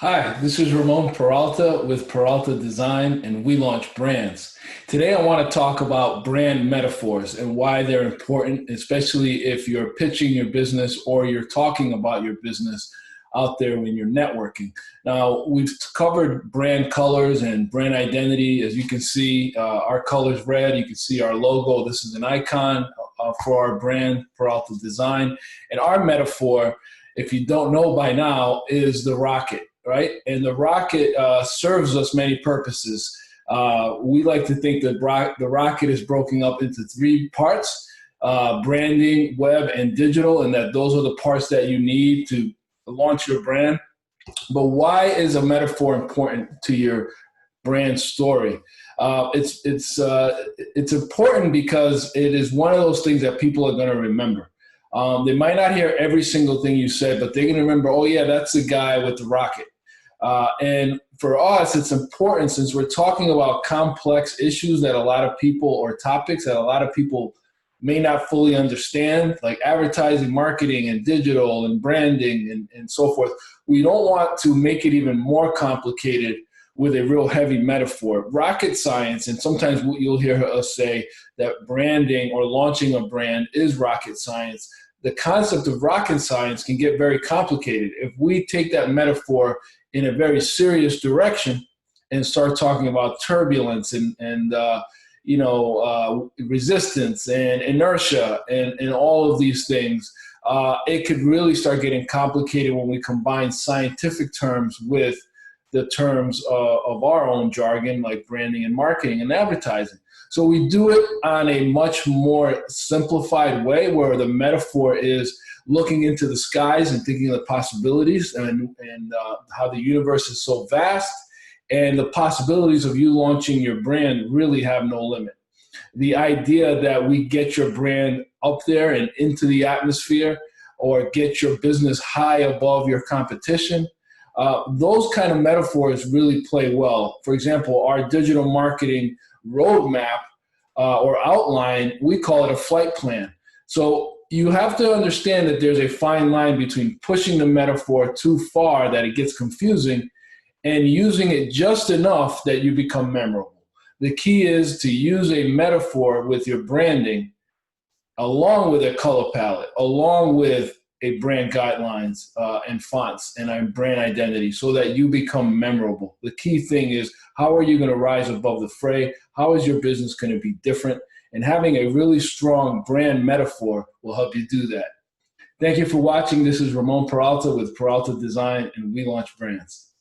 Hi, this is Ramon Peralta with Peralta Design, and we launch brands. Today, I want to talk about brand metaphors and why they're important, especially if you're pitching your business or you're talking about your business out there when you're networking. Now, we've covered brand colors and brand identity. As you can see, our color's red. You can see our logo. This is an icon for our brand, Peralta Design. And our metaphor, if you don't know by now, is the rocket, right? And the rocket serves us many purposes. We like to think that the rocket is broken up into three parts: branding, web, and digital, and that those are the parts that you need to launch your brand. But why is a metaphor important to your brand story? It's important because it is one of those things that people are going to remember. They might not hear every single thing you said, but they're going to remember, oh yeah, that's the guy with the rocket. And for us, it's important since we're talking about complex issues that a lot of people, or topics that a lot of people may not fully understand, like advertising, marketing, and digital, and branding, and so forth. We don't want to make it even more complicated with a real heavy metaphor. Rocket science, and sometimes you'll hear us say that branding or launching a brand is rocket science. The concept of rocket science can get very complicated. If we take that metaphor in a very serious direction and start talking about turbulence and resistance and inertia and all of these things, it could really start getting complicated when we combine scientific terms with the terms of our own jargon, like branding and marketing and advertising. So we do it on a much more simplified way, where the metaphor is looking into the skies and thinking of the possibilities and how the universe is so vast, and the possibilities of you launching your brand really have no limit. The idea that we get your brand up there and into the atmosphere, or get your business high above your competition, those kind of metaphors really play well. For example, our digital marketing roadmap or outline, we call it a flight plan. So you have to understand that there's a fine line between pushing the metaphor too far that it gets confusing, and using it just enough that you become memorable. The key is to use a metaphor with your branding, along with a color palette, along with a brand guidelines and fonts and a brand identity, so that you become memorable. The key thing is, how are you going to rise above the fray? How is your business going to be different? And having a really strong brand metaphor will help you do that. Thank you for watching. This is Ramon Peralta with Peralta Design, and we launch brands.